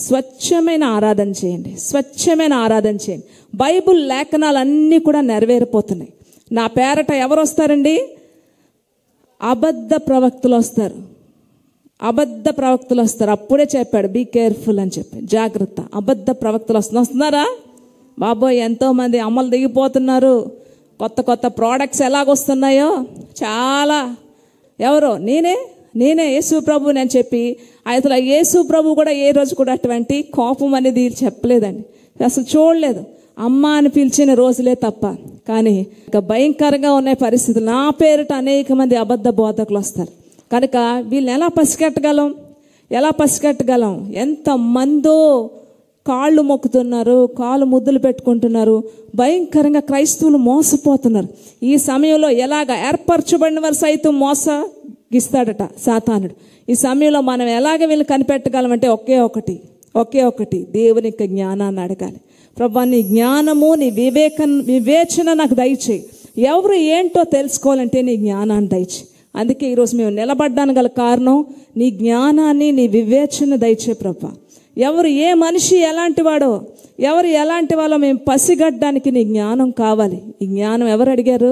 స్వచ్ఛమైన ఆరాధన చేయండి, స్వచ్ఛమైన ఆరాధన చేయండి. బైబుల్ లేఖనాలన్నీ కూడా నెరవేరిపోతున్నాయి. నా పేరట ఎవరు వస్తారండి? అబద్ధ ప్రవక్తలు వస్తారు, అబద్ధ ప్రవక్తలు వస్తారు. అప్పుడే చెప్పాడు బీ కేర్ఫుల్ అని చెప్పి, జాగ్రత్త. అబద్ధ ప్రవక్తలు వస్తున్నారా బాబోయ్? ఎంతోమంది అమలు దిగిపోతున్నారు. కొత్త కొత్త ప్రోడక్ట్స్ ఎలాగొస్తున్నాయో చాలా. ఎవరో నేనే యేసు ప్రభు అని చెప్పి, అసలు యేసు ప్రభు కూడా ఏ రోజు కూడా అటువంటి కోపం అనేది చెప్పలేదండి, అసలు చూడలేదు. అమ్మ అని పిలిచిన రోజులే తప్ప. కానీ ఇక భయంకరంగా ఉన్నాయి పరిస్థితులు. నా పేరిట అనేక మంది అబద్ధ బోధకులు వస్తారు. కనుక వీళ్ళని ఎలా పసిగట్టగలం? ఎంతమందో కాళ్ళు మొక్కుతున్నారు, కాళ్ళు ముద్దులు పెట్టుకుంటున్నారు. భయంకరంగా క్రైస్తవులు మోసపోతున్నారు. ఈ సమయంలో ఎలాగ ఏర్పరచబడిన వారు సైతం మోసగిస్తాడట సాతానుడు. ఈ సమయంలో మనం ఎలాగ వీళ్ళు కనిపెట్టగలమంటే ఒకే ఒకటి దేవునికి జ్ఞానాన్ని అడగాలి. ప్రభువా, నీ జ్ఞానము, నీ వివేచన నాకు దయచేయి. ఎవరు ఏంటో తెలుసుకోవాలంటే నీ జ్ఞానాన్ని దయచేయి. అందుకే ఈరోజు మేము నిలబడ్డానికి గల కారణం నీ జ్ఞానాన్ని, నీ వివేచన దయచే ప్రభువా. ఎవరు ఏ మనిషి ఎలాంటి వాడో, ఎవరు ఎలాంటి వాళ్ళో మేము పసిగట్టడానికి నీ జ్ఞానం కావాలి. ఈ జ్ఞానం ఎవరు అడిగారు?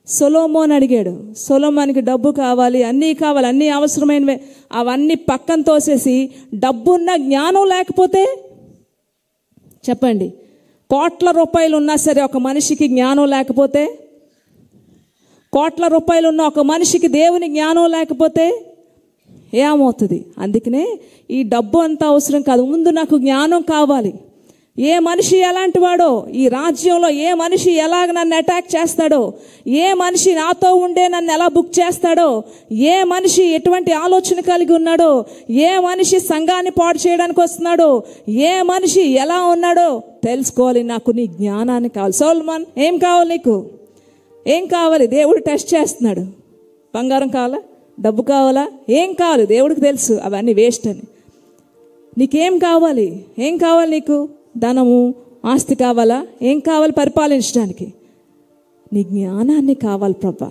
సొలొమోను అడిగాడు. సొలొమోనుకి డబ్బు కావాలి, అన్నీ కావాలి, అన్నీ అవసరమైనవే. అవన్నీ పక్కన తోసేసి డబ్బున్న జ్ఞానం లేకపోతే చెప్పండి, కోట్ల రూపాయలు ఉన్నా సరే ఒక మనిషికి జ్ఞానం లేకపోతే, కోట్ల రూపాయలు ఉన్న ఒక మనిషికి దేవుని జ్ఞానం లేకపోతే ఏమవుతుంది? అందుకనే ఈ డబ్బు అంత అవసరం కాదు, ముందు నాకు జ్ఞానం కావాలి. ఏ మనిషి ఎలాంటి వాడో, ఈ రాజ్యంలో ఏ మనిషి ఎలాగ నన్ను అటాక్ చేస్తాడో, ఏ మనిషి నాతో ఉండే నన్ను ఎలా బుక్ చేస్తాడో, ఏ మనిషి ఎటువంటి ఆలోచన కలిగి ఉన్నాడో, ఏ మనిషి సంఘాన్ని పాడు చేయడానికి వస్తున్నాడో, ఏ మనిషి ఎలా ఉన్నాడో తెలుసుకోవాలి. నాకు నీ జ్ఞానాన్ని కావాలి. సొలొమోన్, ఏం కావాలి నీకు? ఏం కావాలి? దేవుడు టెస్ట్ చేస్తున్నాడు. బంగారం కావాలా? డబ్బు కావాలా? ఏం కావాలి? దేవుడికి తెలుసు అవన్నీ వేస్ట్ అని. నీకేం కావాలి? ఏం కావాలి నీకు? ధనము, ఆస్తి కావాలా? ఏం కావాలి పరిపాలించడానికి? నీ జ్ఞానాన్ని కావాలి ప్రభా.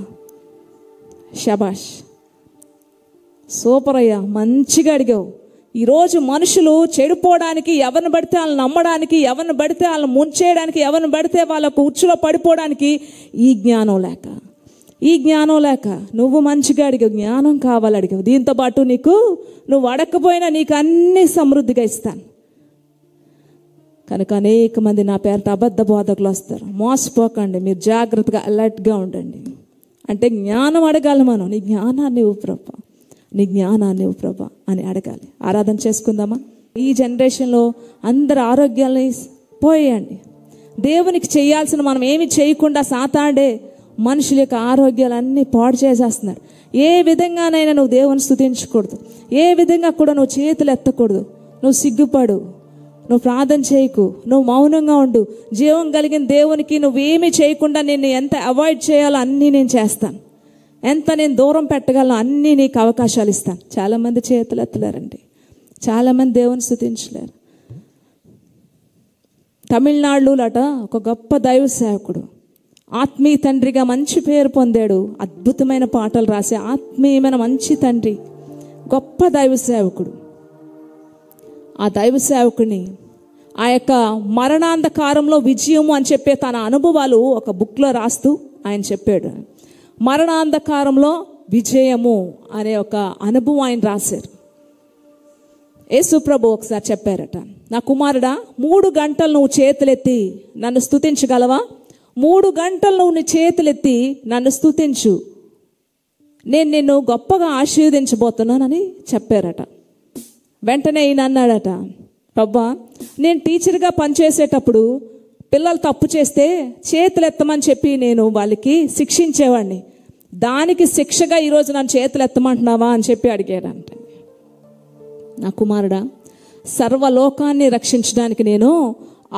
శబాష్, సూపర్ అయ్యా, మంచిగా అడిగావు. ఈరోజు మనుషులు చెడిపోవడానికి, ఎవరిని పడితే వాళ్ళని నమ్మడానికి, ఎవరిని పడితే వాళ్ళని ముంచేయడానికి, ఎవరిని పడితే వాళ్ళకు ఉచ్చులో పడిపోవడానికి ఈ జ్ఞానం లేక నువ్వు మంచిగా అడిగావు, జ్ఞానం కావాలి అడిగావు. దీంతో పాటు నువ్వు అడగకపోయినా నీకు అన్ని సమృద్ధిగా ఇస్తాను. కనుక అనేక మంది నా పేరుతో అబద్ధ బోధకులు వస్తారు. మోసపోకండి, మీరు జాగ్రత్తగా అలర్ట్గా ఉండండి. అంటే జ్ఞానం అడగాలి మనం. నీ జ్ఞానాన్ని ఇవ్వు ప్రభా, నీ జ్ఞానాన్ని ఇవ్వు ప్రభా అని అడగాలి. ఆరాధన చేసుకుందామా? ఈ జనరేషన్లో అందరు ఆరోగ్యాన్ని పోయేయండి. దేవునికి చేయాల్సిన మనం ఏమి చేయకుండా సాతాడే మనుషుల యొక్క ఆరోగ్యాలన్నీ పాడు చేసేస్తున్నారు. ఏ విధంగానైనా నువ్వు దేవుని స్తుతించకూడదు, ఏ విధంగా కూడా నువ్వు చేతులు ఎత్తకూడదు. నువ్వు సిగ్గుపడు, నువ్వు ప్రార్థన చేయకు, నువ్వు మౌనంగా ఉండు. జీవం కలిగిన దేవునికి నువ్వేమీ చేయకుండా నేను ఎంత అవాయిడ్ చేయాలో అన్నీ నేను చేస్తాను, ఎంత నేను దూరం పెట్టగలను అన్నీ నీకు అవకాశాలు ఇస్తాను. చాలామంది చేతులు ఎత్తలేరండి, చాలామంది దేవుని స్తుతించలేరు. తమిళనాడులోట ఒక గొప్ప దైవ సేవకుడు, ఆత్మీయ తండ్రిగా మంచి పేరు పొందాడు. అద్భుతమైన పాటలు రాసే ఆత్మీయమైన మంచి తండ్రి, గొప్ప దైవ సేవకుడు. ఆ దైవ సేవకుని ఆ యొక్క మరణాంధకారంలో విజయము అని చెప్పే తన అనుభవాలు ఒక బుక్లో రాస్తూ ఆయన చెప్పాడు. మరణాంధకారంలో విజయము అనే ఒక అనుభవం ఆయన రాశారు. యేసు ప్రభు ఒకసారి చెప్పారట, నా కుమారుడా, 3 గంటలు నువ్వు చేతులెత్తి నన్ను స్తుతించగలవా? 3 గంటలు నువ్వు నీ చేతులెత్తి నన్ను స్తుతించు, నేను నిన్ను గొప్పగా ఆశీర్వదించబోతున్నానని చెప్పారట. వెంటనే ఈయన అన్నాడట, ప్రభా, నేను టీచర్గా పనిచేసేటప్పుడు పిల్లలు తప్పు చేస్తే చేతులు ఎత్తమని చెప్పి నేను వాళ్ళకి శిక్షించేవాడిని. దానికి శిక్షగా ఈరోజు నన్ను చేతులు ఎత్తమంటున్నావా అని చెప్పి అడిగాడంట. నా కుమారుడా, సర్వలోకాన్ని రక్షించడానికి నేను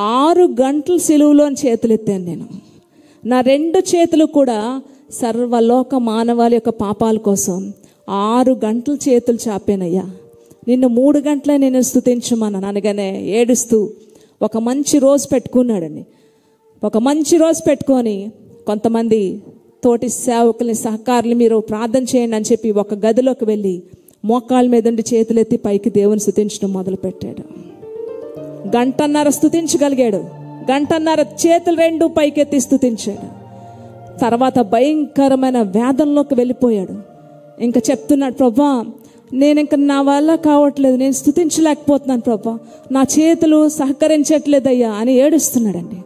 6 గంటలు సిలువలో చేతులు ఎత్తాను. నేను నా 2 చేతులు కూడా సర్వలోక మానవాళి యొక్క పాపాల కోసం 6 గంటలు చేతులు చాపానయ్యా. నిన్ను 3 గంటలే నేను స్తుతించమన్నాను అనగానే ఏడుస్తూ ఒక మంచి రోజు పెట్టుకున్నాడండి. ఒక మంచి రోజు పెట్టుకొని కొంతమంది తోటి సేవకుల్ని, సహకారులు మీరు ప్రార్థన చేయండి అని చెప్పి ఒక గదిలోకి వెళ్ళి మోకాళ్ళ మీద ఉండి చేతులెత్తి పైకి దేవుని స్తుతించడం మొదలుపెట్టాడు. గంటన్నర స్తుతించగలిగాడు. గంటన్నర చేతులు రెండు పైకెత్తి స్తుతించాడు. తర్వాత భయంకరమైన వేదనలోకి వెళ్ళిపోయాడు. ఇంకా చెప్తున్నాడు, ప్రభా నేను ఇంకా నా వల్ల కావట్లేదు, నేను స్తుతించలేకపోతున్నాను ప్రభా, నా చేతులు సహకరించట్లేదయ్యా అని ఏడుస్తున్నాడండి.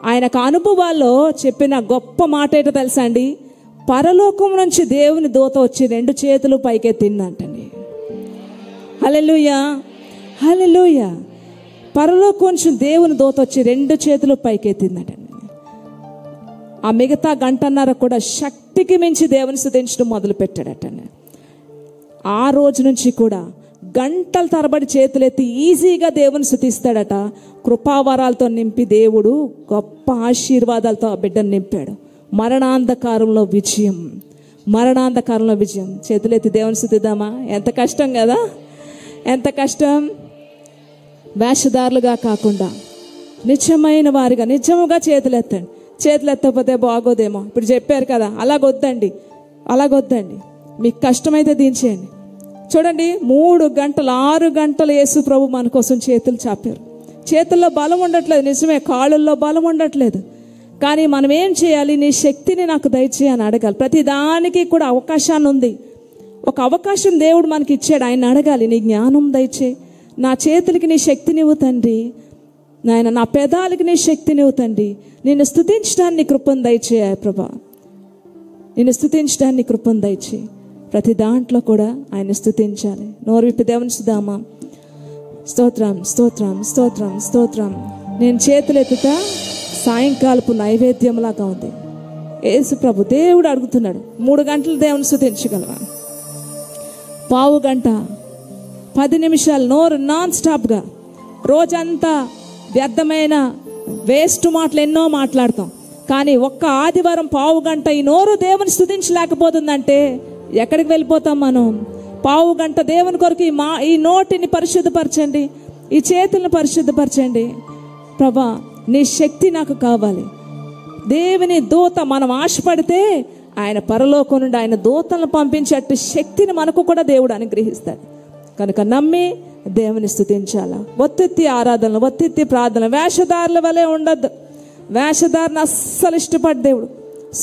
ఆయనకు అనుభవాల్లో చెప్పిన గొప్ప మాట ఏంటో తెలుసా అండి? పరలోకం నుంచి దేవుని దూత వచ్చి రెండు చేతులు పైకెత్తిందంటండి. హల్లెలూయా, హల్లెలూయా. పరలోకం నుంచి దేవుని దూత వచ్చి రెండు చేతులు పైకెత్తిందంటండి. ఆ మిగతా గంటన్నర కూడా శక్తికి మించి దేవుని స్తుతించడం మొదలు పెట్టాడటండి. ఆ రోజు నుంచి కూడా గంటల తరబడి చేతులెత్తి ఈజీగా దేవుని స్తుతిస్తాడట. కృపావరాలతో నింపి దేవుడు గొప్ప ఆశీర్వాదాలతో ఆ బిడ్డను నింపాడు. మరణాంధకారంలో విజయం, మరణాంధకారంలో విజయం. చేతులెత్తి దేవుని స్తుతిద్దామా? ఎంత కష్టం కదా, ఎంత కష్టం. వేషధారులుగా కాకుండా నిజమైన వారిగా నిజముగా చేతులెత్తండి. చేతులెత్తకపోతే బాగోదేమో. ఇప్పుడు చెప్పారు కదా, అలాగొద్దండి, అలాగొద్దండి. మీకు కష్టమైతే దించేయండి. చూడండి, 3 గంటలు 6 గంటలు యేసు ప్రభు మన కోసం చేతులు చాపారు. చేతుల్లో బలం ఉండట్లేదు, నిజమే, కాళ్ళల్లో బలం ఉండట్లేదు. కానీ మనం ఏం చేయాలి? నీ శక్తిని నాకు దయచేయని అడగాలి. ప్రతి దానికి కూడా అవకాశాన్ని ఉంది. ఒక అవకాశం దేవుడు మనకి ఇచ్చాడు. ఆయన అడగాలి, నీ జ్ఞానం దయచేయి, నా చేతులకి నీ శక్తినివ్వు తండ్రి, నాయన నా పెదాలకి నీ శక్తినివ్వు తండ్రి, నిన్ను స్తుతించడాన్ని కృపను దయచేయ ప్రభా, నిన్ను స్తుతించడాన్ని కృపను దయచేయి. ప్రతి దాంట్లో కూడా ఆయన స్తుతించాలి. నోరు విప్పి దేవుని స్తుతిద్దామా? స్తోత్రం, స్తోత్రం, స్తోత్రం, స్తోత్రం. నేను చేతులెత్తుతా సాయంకాలపు నైవేద్యంలాగా ఉంది. యేసు ప్రభు దేవుడు అడుగుతున్నాడు, 3 గంటలు దేవుని స్తుతించగలవా? పావు గంట, 10 నిమిషాలు నోరు నాన్ స్టాప్గా. రోజంతా వ్యర్థమైన వేస్ట్ మాటలు ఎన్నో మాట్లాడతాం. కానీ ఒక్క ఆదివారం పావు గంట ఈ నోరు దేవుని స్తుతించలేకపోతుందంటే ఎక్కడికి వెళ్ళిపోతాం మనం? పావు గంట దేవుని కొరకు ఈ నోటిని పరిశుద్ధపరచండి, ఈ చేతులను పరిశుద్ధపరచండి. ప్రభా నీ శక్తి నాకు కావాలి. దేవుని దూత మనం ఆశపడితే ఆయన పరలోకం నుండి ఆయన దూతలను పంపించేట్టు శక్తిని మనకు కూడా దేవుడు అనుగ్రహిస్తాడు. కనుక నమ్మి దేవుని స్తుతించాలా. ఒత్తిత్తి ఆరాధనలు, ఒత్తిత్తి ప్రార్థన. వేషధారుల వలె ఉండద్దు. వేషధారణ అస్సలు ఇష్టపడ్డ దేవుడు.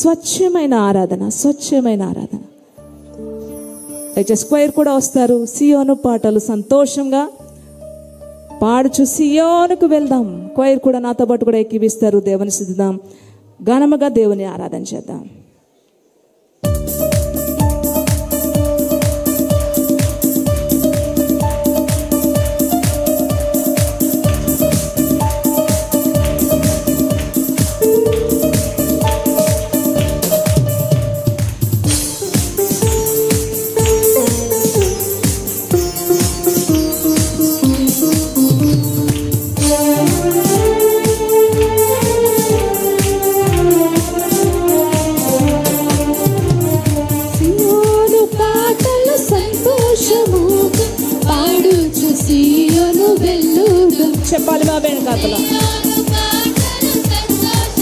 స్వచ్ఛమైన ఆరాధన, స్వచ్ఛమైన ఆరాధన. స్క్వైర్ కూడా వస్తారు. సియోను పాటలు సంతోషంగా పాడుచు సియోనుకు వెళ్దాం. క్వైర్ కూడా నాతో పాటు కూడా ఎక్కివిస్తారు. దేవుని స్తుతిద్దాం, ఘనముగా దేవుని ఆరాధన చేద్దాం. చెప్పాలి బాబే కాతలో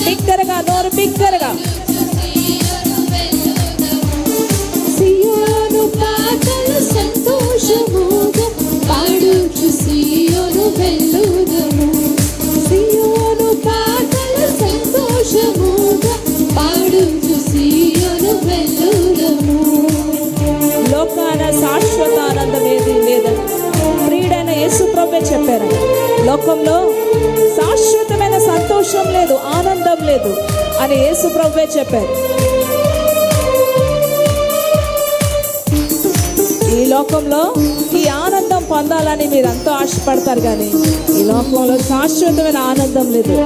బిగ్గరగా, నోరు బిగ్గరగా. సియోను పాటలు సంతోషముగా పాడుచు సియోను వెళ్ళుదము. సియోను పాటలు సంతోషముగా పాడుచు సియోను వెళ్ళుదము. లోకాన శాశ్వత ఆనందం ఏది లేదని ప్రియుడైన యేసు ప్రభువే చెప్పారు. లోకంలో శాశ్వతమైన సంతోషం లేదు, ఆనందం లేదు అని యేసు ప్రభువే చెప్పారు. ఈ లోకంలో ఈ ఆనందం పొందాలని మీరు ఎంతో ఆశపడతారు, కానీ ఈ లోకంలో శాశ్వతమైన ఆనందం లేదు.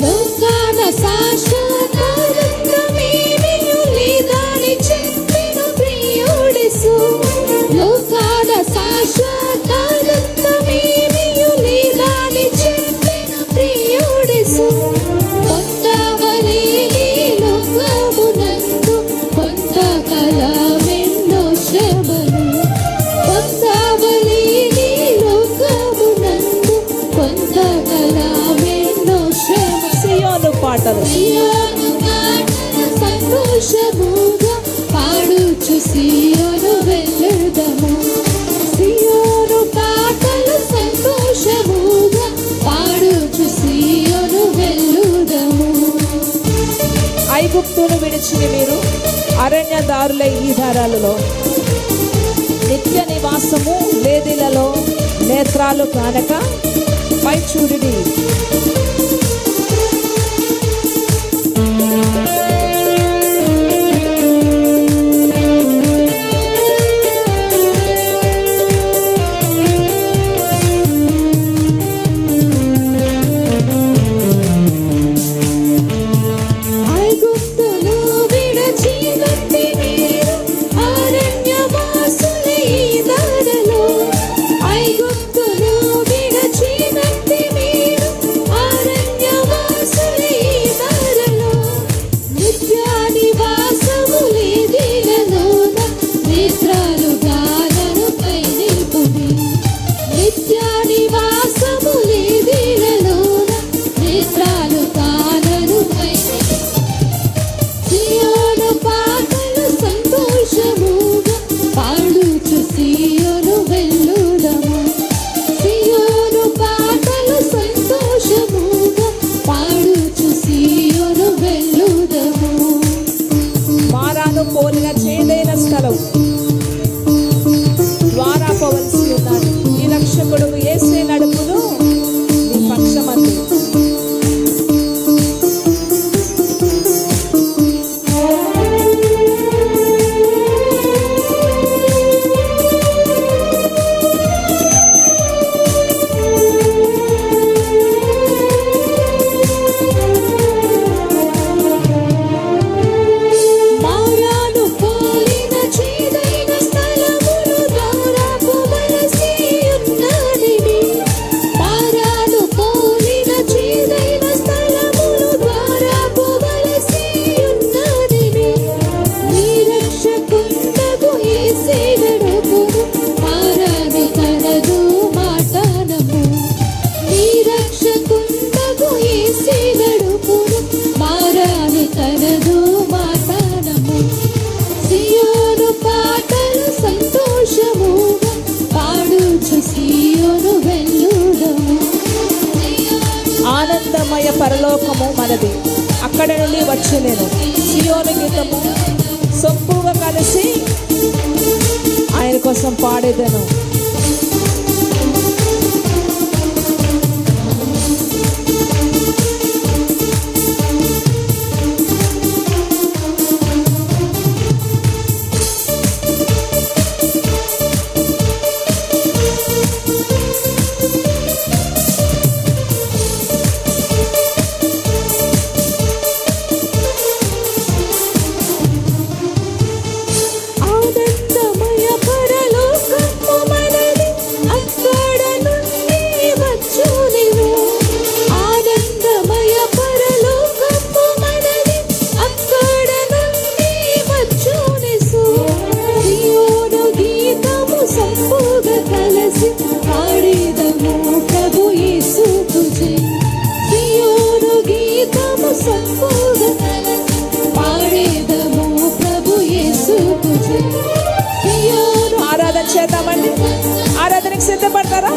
లోకాన శాశ్వత ఆనందమేమియు లేదని చెప్పిన ప్రియుడేసు. లోకాన శాశ్వత ఆనందమేమియు లేదని చెప్పిన ప్రియుడేసు. పొందవలే లోకమునందు కొంతకాలమెన్నో శ్రమలు. పొందవలే ఐగుప్తును విడిచిన మీరు అరణ్యదారులై ఈ దారాలలో నిత్య నివాసము లేదిలలో నేత్రాలు కానక పై చూడుడి. పోలిన చేదైన స్థలం ద్వారా పోవలసి ఉన్నాడు. ఈ రక్షకుడు యేసే నడుపును నీ పక్షమందు. ఆనందమయ పరలోకము మనది, అక్కడ నుండి వచ్చి నేను సియోను గీతము సొంపుగా కలిసి ఆయన కోసం పాడేదను. చేద్దామండి. ఆరాధనకి సిద్ధపడతారా?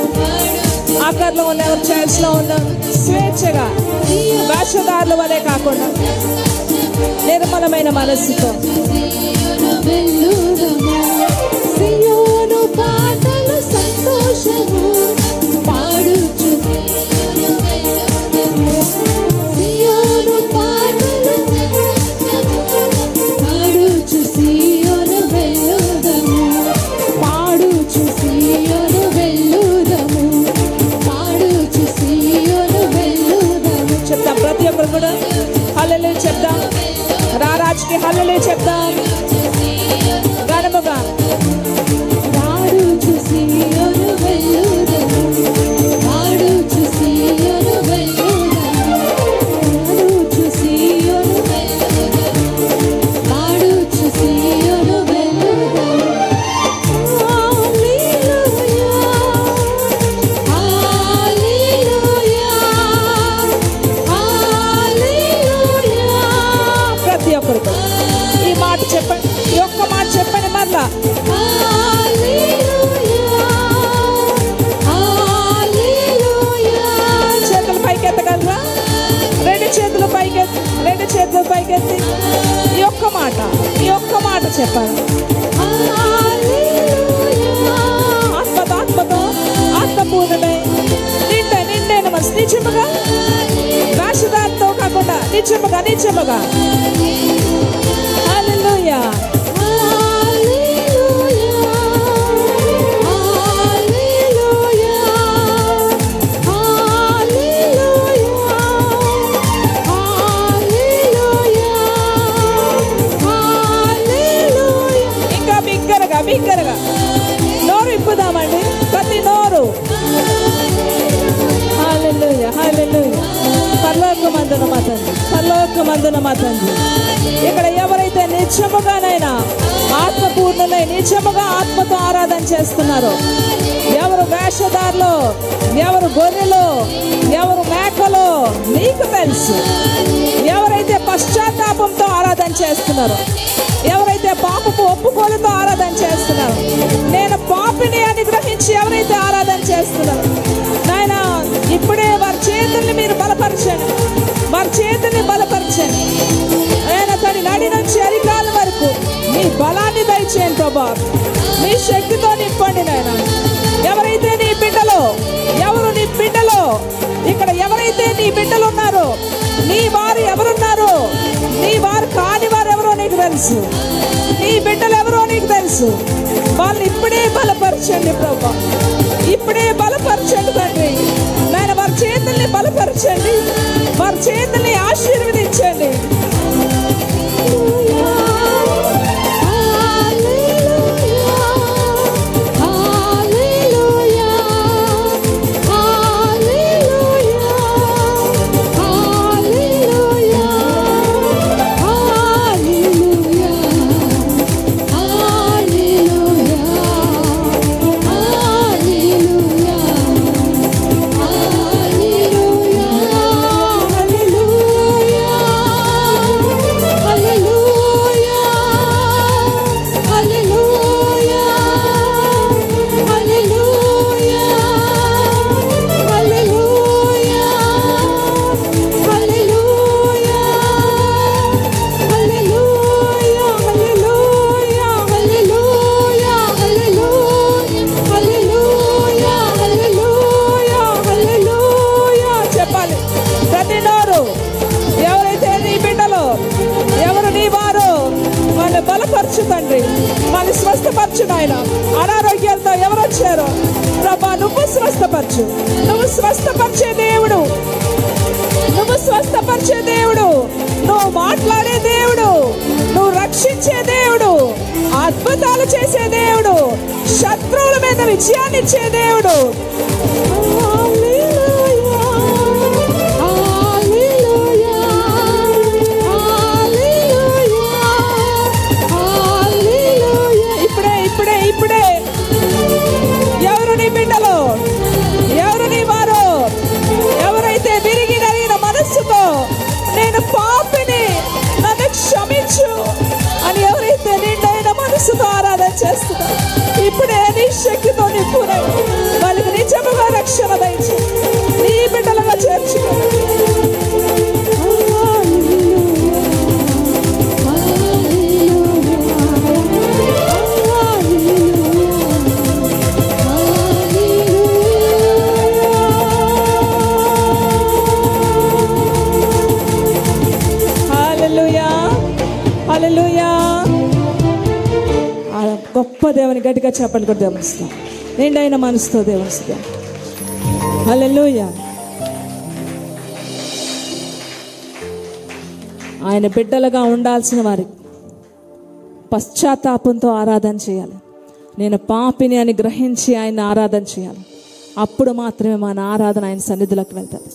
ఆఖరిలో ఉన్న చర్చ్ లో ఉన్న స్వేచ్ఛగా వేషధారుల వలె కాకుండా నిర్మలమైన మనస్సుతో చెప్తాం. ప్రతి ఒక్కరు కూడా హల్లెలూయా చెప్దాం. రారాజుకి హల్లెలూయా చెప్దాం. ఘనముగా ఈ మాట చెప్పాలి. ఆత్మతో ఆత్మపూర్ణమే నిండైన మనసు నిజముగా వేషధారితో కాకుండా నిజముగా హల్లెలూయా. బిగ్గరగా నోరు ఇప్పుదామండి, ప్రతి నోరు. హల్లెలూయా హల్లెలూయా. పరలోకమందున మా తండ్రి, ఇక్కడ ఎవరైతే నిజముగానైనా ఆత్మపూర్ణులై నిజముగా ఆత్మతో ఆరాధన చేస్తున్నారో, ఎవరు వేషధారులో, ఎవరు గొర్రెలో, ఎవరు మేకలో నీకు తెలుసు. ఎవరైతే పశ్చాత్తాపంతో ఆరాధన చేస్తున్నారో, ఎవరైతే పాపపు ఒప్పుకోలతో ఆరాధన చేస్తున్నారు, నేను పాపిని అని గ్రహించి ఎవరైతే ఆరాధన చేస్తున్నారు నాయన, ఇప్పుడే వారి చేతుల్ని మీరు బలపరచండి, వారి చేతుల్ని బలపరచండి. ఆయన తడి నడి నుంచి అరికాల వరకు మీ బలాన్ని దయచేయండి ప్రభా, మీ శక్తితో నింపండి నాయన. ఎవరైతే నీ బిడ్డలో, ఎవరు నీ బిడ్డలో, ఇక్కడ ఎవరైతే నీ బిడ్డలు ఉన్నారో, నీ వారు ఎవరున్నారో, నీ వారు కాని వారు ఎవరో నీకు తెలుసు, నీ బిడ్డలు ఎవరో నీకు తెలుసు. వాళ్ళని ఇప్పుడే బలపరచండి ప్రభా, ఇప్పుడే బలపరచండి తండ్రి. నేను వారి చేతుల్ని బలపరచండి, వారి చేతుల్ని ఆశీర్వదించండి. బలపరచు తండ్రి, వాళ్ళని స్వస్థపరచు నాయన. అనారోగ్యాలతో ఎవరు వచ్చారో ప్రభా, నువ్వు స్వస్థపరచు, నువ్వు స్వస్థపరిచే దేవుడు, నువ్వు స్వస్థపరిచే దేవుడు, నువ్వు మాట్లాడే దేవుడు, నువ్వు రక్షించే దేవుడు, అద్భుతాలు చేసే దేవుడు, శత్రువుల మీద విజయాన్ని ఇచ్చే దేవుడు. ఇప్పుడే ఎవరు నీ బిడ్డలో, ఎవరు నీ వారు, ఎవరైతే విరిగి నలిగిన మనస్సుతో నేను పాపిని నన్ను క్షమించు అని ఎవరైతే నిండైన మనస్సుతో ఆరాధన చేస్తున్నారు, ఇప్పుడే నీ శక్తితో నింపునే వాళ్ళకి నిజముగా రక్షణ దయచే, నీ బిడ్డలుగా చేర్చుకో. హల్లెలూయా. గొప్ప దేవుని గట్టిగా చెప్పండి కూడా దేవునిస్తాం, నిండైన మనసుతో దేవునిస్తాం. హల్లెలూయా. ఆయన బిడ్డలుగా ఉండాల్సిన వారికి పశ్చాత్తాపంతో ఆరాధన చేయాలి. నేను పాపిని అని గ్రహించి ఆయన ఆరాధన చేయాలి. అప్పుడు మాత్రమే మన ఆరాధన ఆయన సన్నిధిలోకి వెళ్తుంది.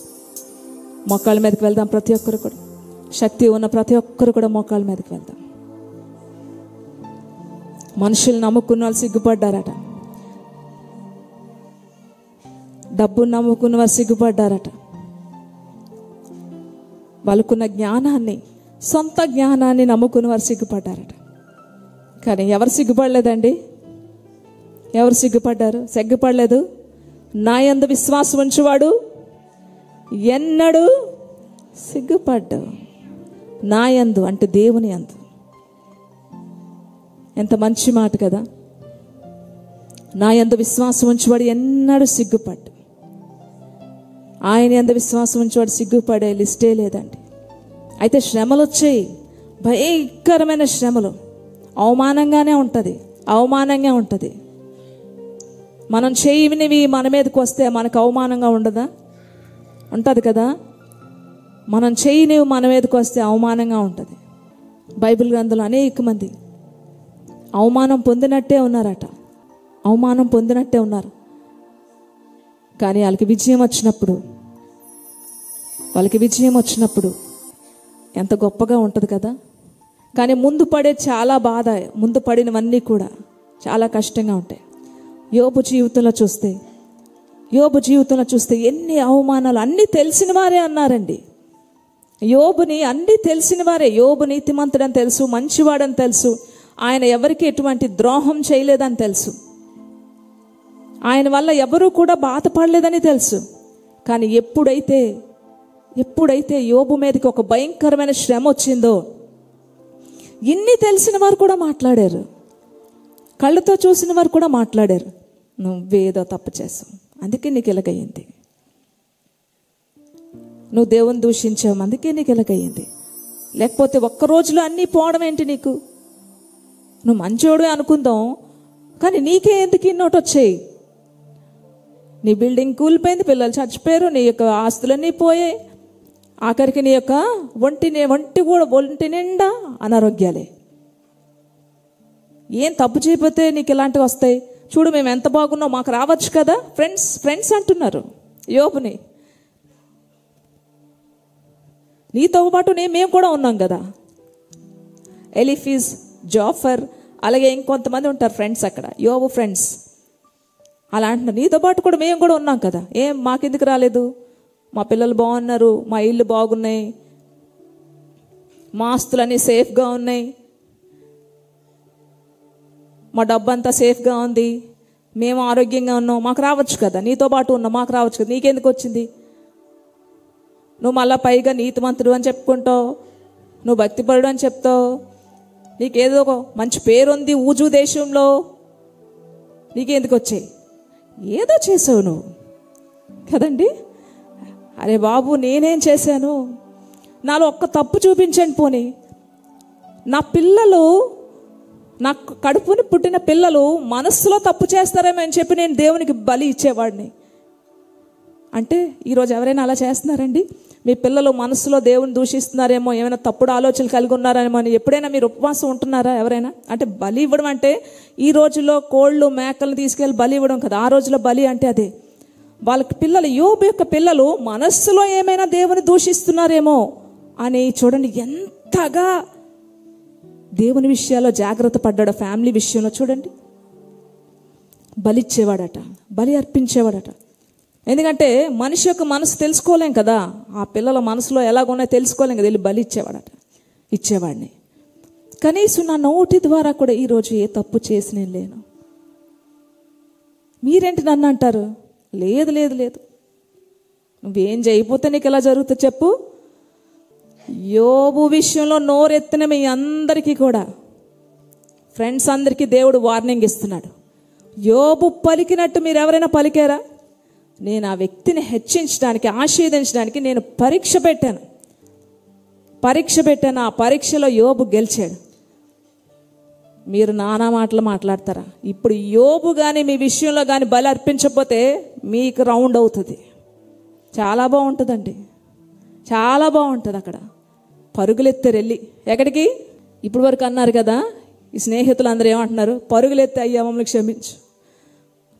మోకాళ్ళ మీదకి వెళ్దాం, ప్రతి ఒక్కరు కూడా, శక్తి ఉన్న ప్రతి ఒక్కరు కూడా మోకాళ్ళ మీదకి వెళ్దాం. మనుషులు నమ్ముకున్న వాళ్ళు సిగ్గుపడ్డారట, డబ్బును నమ్ముకున్న వారు సిగ్గుపడ్డారట, వాళ్ళకున్న జ్ఞానాన్ని, సొంత జ్ఞానాన్ని నమ్ముకున్న వారు సిగ్గుపడ్డారట. కానీ ఎవరు సిగ్గుపడలేదండి? ఎవరు సిగ్గుపడ్డారు? సిగ్గుపడలేదు. నా యందు విశ్వాసం ఉంచువాడు ఎన్నడూ సిగ్గుపడ్డావు. నా యందు అంటే దేవుని యందు. ఎంత మంచి మాట కదా. నా యందు విశ్వాసం ఉంచువాడు ఎన్నడూ సిగ్గుపడ్డు. ఆయన యందు విశ్వాసం ఉంచువాడు సిగ్గుపడే లిస్టే లేదండి. అయితే శ్రమలు వచ్చాయి, భయంకరమైన శ్రమలు. అవమానంగానే ఉంటుంది. మనం చేయనివి మన మీదకి వస్తే మనకు అవమానంగా ఉండదా? ఉంటుంది కదా. మనం చేయనివి మన మీదకి వస్తే అవమానంగా ఉంటుంది. బైబిల్ గ్రంథంలో అనేక మంది అవమానం పొందినట్టే ఉన్నారు. కానీ వాళ్ళకి విజయం వచ్చినప్పుడు ఎంత గొప్పగా ఉంటుంది కదా. కానీ ముందు పడే చాలా బాధ, ముందు పడినవన్నీ కూడా చాలా కష్టంగా ఉంటాయి. యోబు జీవితంలో చూస్తే ఎన్ని అవమానాలు. అన్నీ తెలిసిన వారే అన్నారండి యోబుని, అన్నీ తెలిసిన వారే. యోబు నీతిమంతుడని తెలుసు, మంచివాడని తెలుసు, ఆయన ఎవరికి ఎటువంటి ద్రోహం చేయలేదని తెలుసు, ఆయన వల్ల ఎవరూ కూడా బాధపడలేదని తెలుసు. కానీ ఎప్పుడైతే యోబు మీదకి ఒక భయంకరమైన శ్రమ వచ్చిందో, ఇన్ని తెలిసిన వారు కూడా మాట్లాడారు, కళ్ళతో చూసిన వారు కూడా మాట్లాడారు, నువ్వేదో తప్పు చేసావు అందుకే నీకు ఇలాగయ్యింది, నువ్వు దేవుని దూషించావు అందుకే నీకు ఇలాగయ్యింది, లేకపోతే ఒక్క రోజులో అన్నీ పోవడం ఏంటి నీకు, నువ్వు మంచోడు అనుకుందాం కానీ నీకే ఎందుకు ఇన్నోటి వచ్చాయి, నీ బిల్డింగ్ కూలిపోయింది, పిల్లలు చచ్చిపోయారు, నీ యొక్క ఆస్తులన్నీ పోయాయి, ఆఖరికి నీ యొక్క ఒంటి నిండా అనారోగ్యాలే. ఏం తప్పు చేయకపోతే నీకు ఇలాంటివి వస్తాయి, చూడు మేము ఎంత బాగున్నాం మాకు రావచ్చు కదా. ఫ్రెండ్స్ అంటున్నారు యోబుని, నీతో పాటు మేము కూడా ఉన్నాం కదా. ఎలిఫీజ్, జాఫర్, అలాగే ఇంకొంతమంది ఉంటారు ఫ్రెండ్స్ అక్కడ, యోబు ఫ్రెండ్స్. అలా అంటున్నారు, నీతో పాటు కూడా మేము కూడా ఉన్నాం కదా, ఏం మాకెందుకు రాలేదు, మా పిల్లలు బాగున్నారు, మా ఇల్లు బాగున్నాయి, మా ఆస్తులన్నీ సేఫ్గా ఉన్నాయి, మా డబ్బంతా సేఫ్గా ఉంది, మేము ఆరోగ్యంగా ఉన్నాం, మాకు రావచ్చు కదా, నీతో పాటు ఉన్నాం మాకు రావచ్చు కదా, నీకెందుకు వచ్చింది, నువ్వు మళ్ళీ పైగా నీతిమంతుడు అని చెప్పుకుంటావు, నువ్వు భక్తిపరుడు అని చెప్తావు, నీకేదో ఒక మంచి పేరుంది ఊజు దేశంలో, నీకెందుకు వచ్చాయి, ఏదో చేసావు నువ్వు కదండి. అరే బాబు నేనేం చేశాను, నాలో ఒక్క తప్పు చూపించండి, పోనీ నా పిల్లలు, నా కడుపుని పుట్టిన పిల్లలు మనస్సులో తప్పు చేస్తారేమో అని చెప్పి నేను దేవునికి బలి ఇచ్చేవాడిని. అంటే ఈరోజు ఎవరైనా అలా చేస్తున్నారండి? మీ పిల్లలు మనస్సులో దేవుని దూషిస్తున్నారేమో, ఏమైనా తప్పుడు ఆలోచనలు కలిగి ఉన్నారేమో అని ఎప్పుడైనా మీరు ఉపవాసం ఉంటున్నారా ఎవరైనా? అంటే బలి ఇవ్వడం అంటే ఈ రోజుల్లో కోళ్ళు మేకలు తీసుకెళ్ళి బలి ఇవ్వడం కదా, ఆ రోజులో బలి అంటే అదే. వాళ్ళకి పిల్లలు, యోబు యొక్క పిల్లలు మనస్సులో ఏమైనా దేవుని దూషిస్తున్నారేమో అని చూడండి ఎంతగా దేవుని విషయాల్లో జాగ్రత్త పడ్డాడో. ఫ్యామిలీ విషయంలో చూడండి, బలిచ్చేవాడట, బలి అర్పించేవాడట. ఎందుకంటే మనిషి యొక్క మనసు తెలుసుకోలేం కదా, ఆ పిల్లల మనసులో ఎలాగున్నాయో తెలుసుకోలేం కదా, వెళ్ళి బలి ఇచ్చేవాడిని. కనీసం నా నోటి ద్వారా కూడా ఈరోజు ఏ తప్పు చేసి నేను లేను. మీరేంటి నన్ను అంటారు? లేదు లేదు లేదు, నువ్వేం చేయకపోతే నీకు ఎలా జరుగుతుంది చెప్పు. యోబు విషయంలో నోరెత్తిన మీ అందరికీ కూడా, ఫ్రెండ్స్ అందరికీ దేవుడు వార్నింగ్ ఇస్తున్నాడు. యోబు పలికినట్టు మీరు ఎవరైనా పలికారా? నేను ఆ వ్యక్తిని హెచ్చించడానికి, ఆశీర్వదించడానికి నేను పరీక్ష పెట్టాను. ఆ పరీక్షలో యోబు గెలిచాడు. మీరు నానా మాటలు మాట్లాడతారా? ఇప్పుడు యోబు కానీ మీ విషయంలో కానీ బలి అర్పించకపోతే మీకు రౌండ్ అవుతుంది. చాలా బాగుంటుందండి, చాలా బాగుంటుంది. అక్కడ పరుగులెత్తారు వెళ్ళి, ఎక్కడికి? ఇప్పుడు వరకు అన్నారు కదా ఈ స్నేహితులు అందరూ ఏమంటున్నారు? పరుగులెత్తి అయ్యా మమ్మల్ని క్షమించు,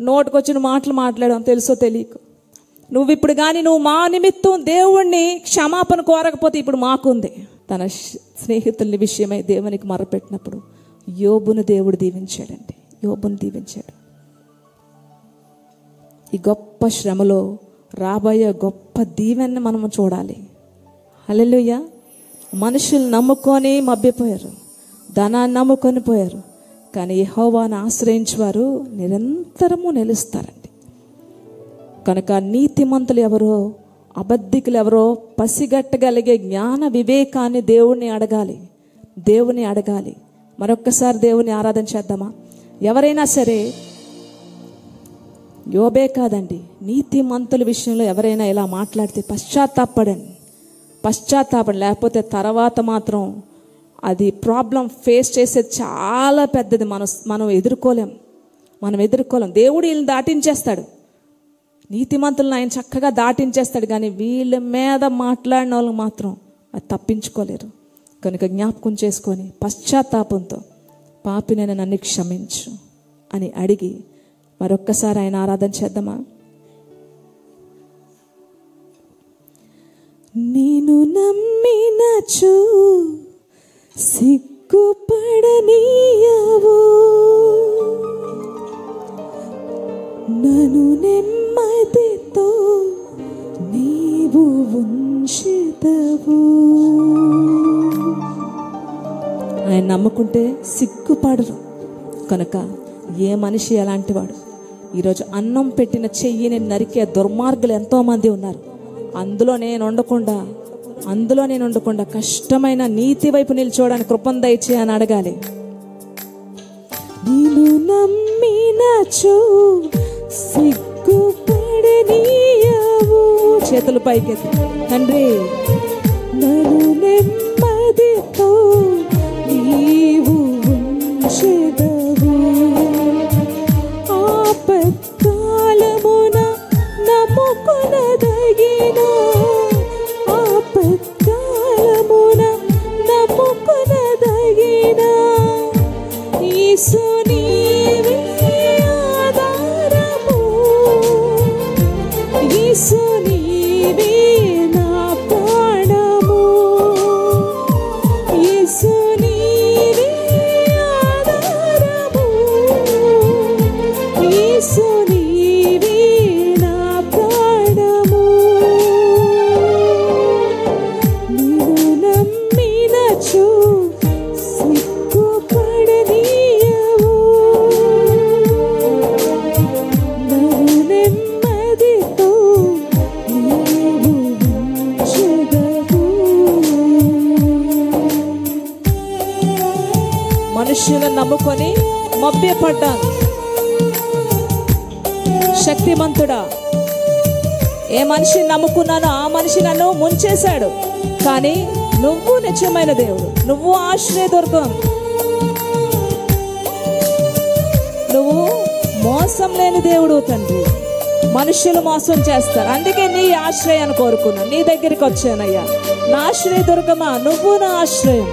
నోటుకొచ్చిన మాటలు మాట్లాడడం తెలుసో తెలియకు, నువ్వు ఇప్పుడు కానీ నువ్వు మా నిమిత్తం దేవుణ్ణి క్షమాపణ కోరకపోతే ఇప్పుడు మాకుంది. తన స్నేహితుల విషయమై దేవునికి మొరపెట్టినప్పుడు యోబును దేవుడు దీవించాడండి, యోబును దీవించాడు. ఈ గొప్ప శ్రమలో రాబోయే గొప్ప దీవెన్ని మనము చూడాలి. హల్లెలూయా. మనుషులు నమ్ముకొని మభ్యపోయారు, ధనాన్ని నమ్ముకొని పోయారు, కానీ యెహోవాను ఆశ్రయించేవారు నిరంతరము నిలుస్తారండి. కనుక నీతిమంతులు ఎవరో, అబద్ధికులు ఎవరో పసిగట్టగలిగే జ్ఞాన వివేకాన్ని దేవుని అడగాలి. మరొక్కసారి దేవుని ఆరాధన చేద్దామా? ఎవరైనా సరే, యోబే కాదండి, నీతిమంతుల విషయంలో ఎవరైనా ఇలా మాట్లాడితే పశ్చాత్తాపడండి. లేకపోతే తర్వాత మాత్రం అది ప్రాబ్లం ఫేస్ చేసేది చాలా పెద్దది. మనం ఎదుర్కోలేం. దేవుడు వీళ్ళని దాటించేస్తాడు. నీతిమంతులను ఆయన చక్కగా దాటించేస్తాడు. కానీ వీళ్ళ మీద మాట్లాడిన వాళ్ళు మాత్రం అది తప్పించుకోలేరు. కనుక జ్ఞాపకం చేసుకొని పశ్చాత్తాపంతో పాపినైన నన్ను క్షమించు అని అడిగి మరొక్కసారి ఆయన ఆరాధన చేద్దామా? నేను నమ్మినచు సిగ్గుపడనీయవు, నన్ను నెమ్మదితో నీవు ఉంచెదవు. ఆయన నమ్ముకుంటే సిగ్గుపడరు. కనుక ఏ మనిషి ఎలాంటి వాడు? ఈరోజు అన్నం పెట్టిన చెయ్యిని నరికే దుర్మార్గులు ఎంతోమంది ఉన్నారు. అందులో నేను ఉండకుండా కష్టమైన నీతి వైపు నిల్చోడానికి కృపను దయచేయి అని అడగాలి. నేను నమ్మినచు సిగ్గుపడనీయవు. చేతులు పైకెత్తి, తండ్రి నన్ను నెమ్మదితో నీవు ఉంచెదవు. ఆపత్కాలమున నమ్ముకొనదగిన యేసు నీవే ఆధారము, యేసు నీవే నా ప్రాణము, యేసు నీవే ఆధారము, యేసు నీవే నా ప్రాణము. నిన్ను నమ్మినచు సిగ్గుపడనీయవు, నన్ను నెమ్మదితో నీవు ఉంచెదవు. మనుష్యులను నమ్ముకొని మభ్యపడ్డాను. శక్తిమంతుడా, ఏ మనిషిని నమ్ముకున్నానో ఆ మనిషి నన్ను ముంచేశాడు. కానీ నువ్వు నిజమైన దేవుడు, నువ్వు ఆశ్రయదుర్గం, నువ్వు మోసం లేని దేవుడు తండ్రి. మనుషులు మోసం చేస్తారు, అందుకే నీ ఆశ్రయాన్ని కోరుకున్నా, నీ దగ్గరికి వచ్చానయ్యా. నా ఆశ్రయదుర్గమా, నువ్వు నా ఆశ్రయం.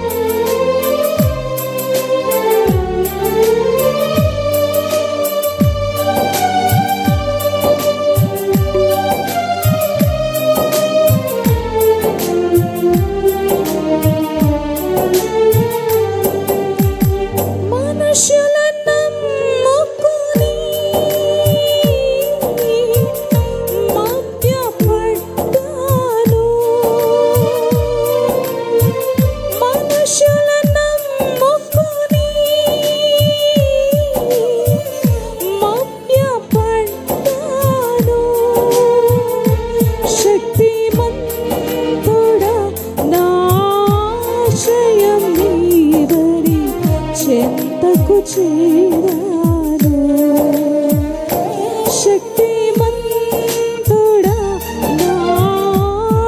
మనుషులను నమ్ముకొని మభ్యపడ్డాను, మనుషులను నమ్ముకొని మభ్యపడ్డాను. శక్తిమంతుడా, నా ఆశ్రయం నీవని చెంతకు చేరాను. శక్తిమంతుడా, నా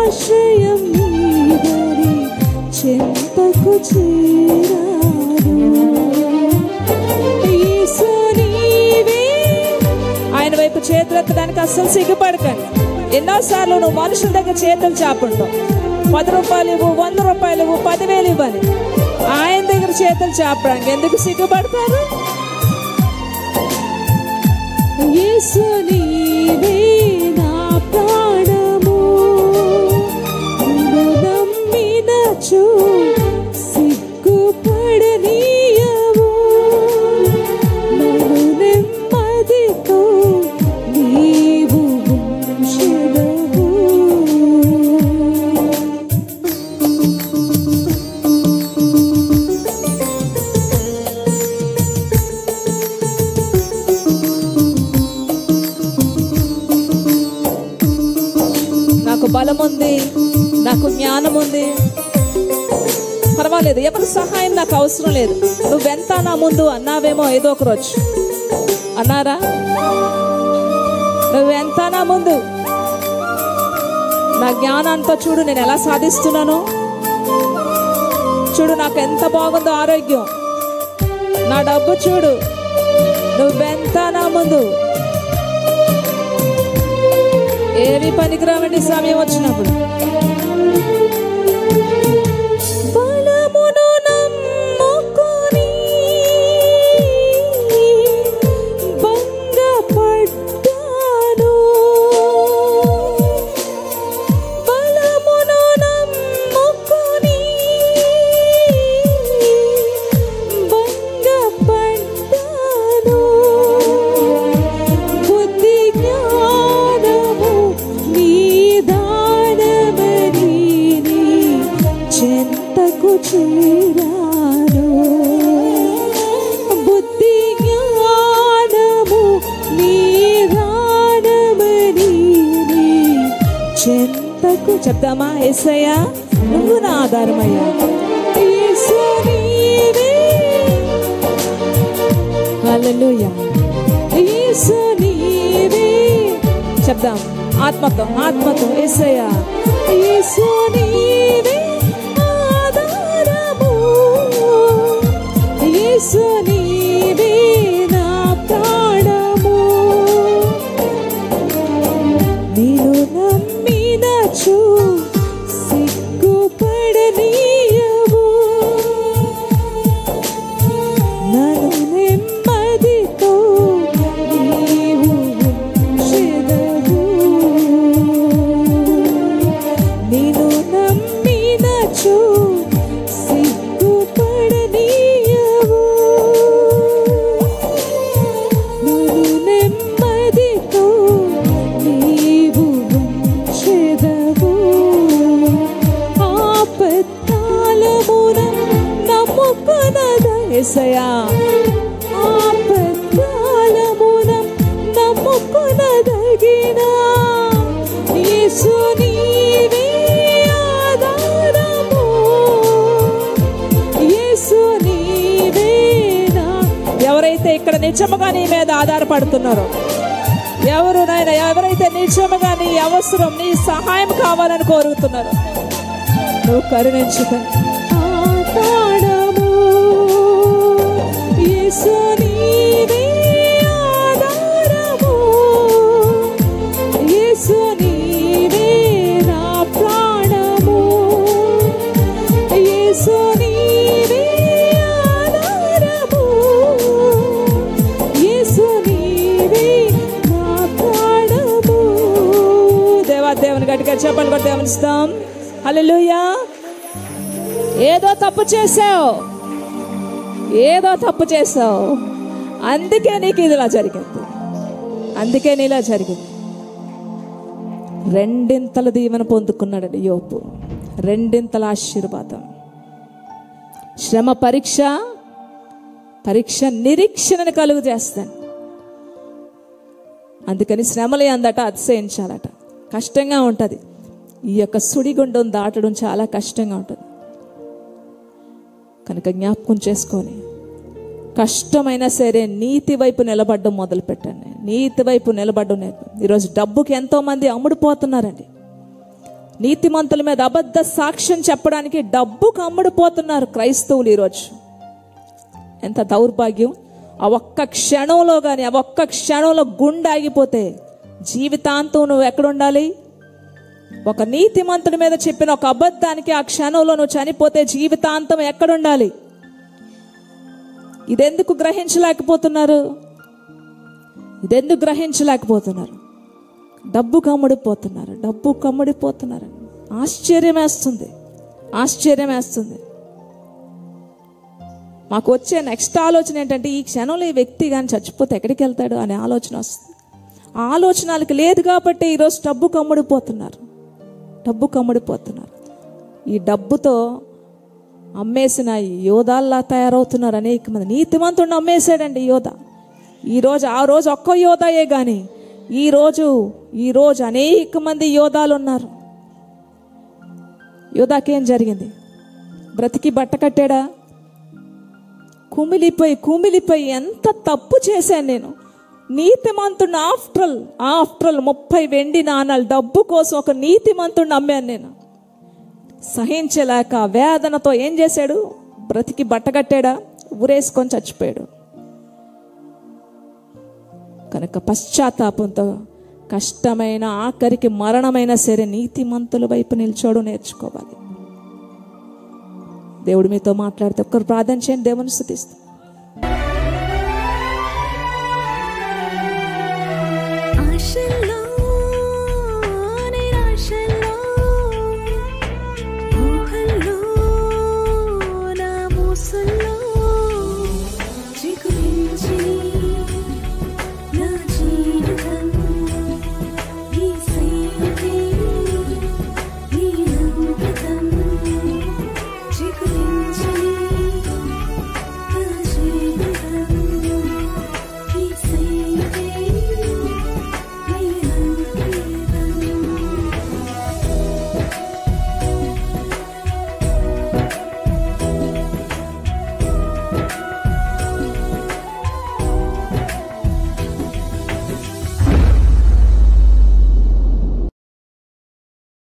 ఆశ్రయం నీవని చెంతకు చేరాను. యేసు నీవే. ఆయన వైపు చేతులు ఎత్తడానికి అస్సలు సిగ్గుపడకండి. ఎన్నోసార్లు నువ్వు మనుషుల దగ్గర చేతులు చాపుంటావు. 10 రూపాయలు ఇవ్వు, 100 రూపాయలు ఇవ్వు, 10,000 ఇవ్వని. ఆయన దగ్గర చేతులు చాపడానికి ఎందుకు సిగ్గుపడతారు? యేసు నీవే నా ప్రాణము, నిన్ను నమ్మినచు సిగ్గుపడనీయవు, నన్ను నెమ్మదితో నీవు ఉంచెదవు. లేదు, ఎవరి సహాయం నాకు అవసరం లేదు, నువ్వెంత నా ముందు అన్నావేమో ఏదో ఒక రోజు. అన్నారా? నువ్వెంత నా ముందు, నా జ్ఞానంతో చూడు నేను ఎలా సాధిస్తున్నాను, చూడు నాకు ఎంత బాగుందో ఆరోగ్యం, నా డబ్బు చూడు, నువ్వెంత నా ముందు. ఏమి పనికిరావండి సమయం వచ్చినప్పుడు. బలమును నమ్ముకొని భంగపడ్డాను, బలమును నమ్ముకొని భంగపడ్డాను, బుద్ధి జ్ఞానము నిదానమని చెంతకు చేరాను, బుద్ధి జ్ఞానము నిదానమని చెంతకు. చెప్దామా? యేసయ్యా నువ్వు నా ఆధారమయ్యా, యేసు నీవే, హల్లెలూయా, యేసు నీవే. చెప్దాం ఆత్మతో, ఆత్మతో. యేసయ్యా యేసు నీవే ఆధారము, యేసు నీవే నా ప్రాణము, నేను నమ్మినచు సిగ్గుపడనీయవు, నన్ను నెమ్మదితో నీవు ఉంచెదవు, నేను నమ్మినచు సిగ్గుపడనీయవు, నన్ను నెమ్మదితో నీవు ఉంచెదవు, ఆపత్కాలమున నమ్ముకొనదా యేసయ్యా, ఆపత్కాలమున నమ్ముకొనదగిన యేసు నీవే ఆధారము, యేసు నీవే నా. ఎవరైతే ఇక్కడ నిజముగా నీ మీద ఆధారపడుతున్నారో, ఎవరైతే నిజముగా నీ అవసరం, నీ సహాయం కావాలని కోరుతున్నారు, నువ్వు కరుణించుకో. ఆధారము యేసు నీవే ఆధారము, యేసు నీవే నా ప్రాణము, యేసు నీవే ఆధారము, యేసు నీవే నా ప్రాణము. దేవుని గట్టిగా చెప్పండి, కూడా గమనిస్తాం. హల్లెలూయా. ఏదో తప్పు చేసావు, ఏదో తప్పు చేసావు, అందుకే నీకు ఇదిలా జరిగింది, అందుకే నీలా జరిగింది. రెండింతల దీవెన పొందుకున్నాడండి యోబు, రెండింతల ఆశీర్వాదం. శ్రమ పరీక్ష నిరీక్షణను కలుగు చేస్తాను. అందుకని శ్రమలే అందట అతిశయించాలట. కష్టంగా ఉంటుంది, ఈ యొక్క సుడిగుండం దాటడం చాలా కష్టంగా ఉంటుంది. కనుక జ్ఞాపకం చేసుకొని కష్టమైనా సరే నీతి వైపు నిలబడడం మొదలు పెట్టండి. నీతి వైపు నిలబడడం నేర్పండి. ఈరోజు డబ్బుకి ఎంతోమంది అమ్ముడుపోతున్నారండి. నీతిమంతుల మీద అబద్ధ సాక్ష్యం చెప్పడానికి డబ్బుకు అమ్ముడుపోతున్నారు క్రైస్తవులు ఈరోజు. ఎంత దౌర్భాగ్యం! ఆ ఒక్క క్షణంలో కానీ, ఆ ఒక్క క్షణంలో గుండె ఆగిపోతే జీవితాంతం నువ్వు ఎక్కడుండాలి? ఒక నీతిమంతుడి మీద చెప్పిన ఒక అబద్ధానికి ఆ క్షణంలో నువ్వు చనిపోతే జీవితాంతం ఎక్కడుండాలి? ఇదెందుకు గ్రహించలేకపోతున్నారు? డబ్బు కమ్ముడిపోతున్నారు. ఆశ్చర్యం వేస్తుంది. మాకు వచ్చే నెక్స్ట్ ఆలోచన ఏంటంటే, ఈ క్షణంలో ఈ వ్యక్తి కానీ చచ్చిపోతే ఎక్కడికి వెళ్తాడు అనే ఆలోచన వస్తుంది. ఆ ఆలోచనలకు లేదు కాబట్టి ఈరోజు డబ్బు కమ్ముడిపోతున్నారు. ఈ డబ్బుతో అమ్మేసిన యోధాల్లా తయారవుతున్నారు అనేక మంది. నీతిమంతుడిని అమ్మేశాడండి యోధ. ఆ రోజు ఒక్క యోధాయే కానీ ఈ రోజు అనేక మంది యోధాలు ఉన్నారు. యోధాకేం జరిగింది? బ్రతికి బట్ట కట్టాడా? కుమిలిపోయి ఎంత తప్పు చేశాను నేను. నీతిమంతుడిని ఆఫ్టర్ ఆల్ 30 వెండి నాణాలు డబ్బు కోసం ఒక నీతిమంతుడిని అమ్మాను నేను. సహించలేక వేదనతో ఏం చేశాడు? బ్రతికి బట్టగట్టాడా? ఊరేసుకొని చచ్చిపోయాడు. కనుక పశ్చాత్తాపంతో కష్టమైన ఆఖరికి మరణమైన సరే నీతిమంతుల వైపు నిల్చోడు నేర్చుకోవాలి. దేవుడు మీతో మాట్లాడితే ఒక్కరు ప్రార్థన చేయండి. దేవుని స్తుతిస్తాం.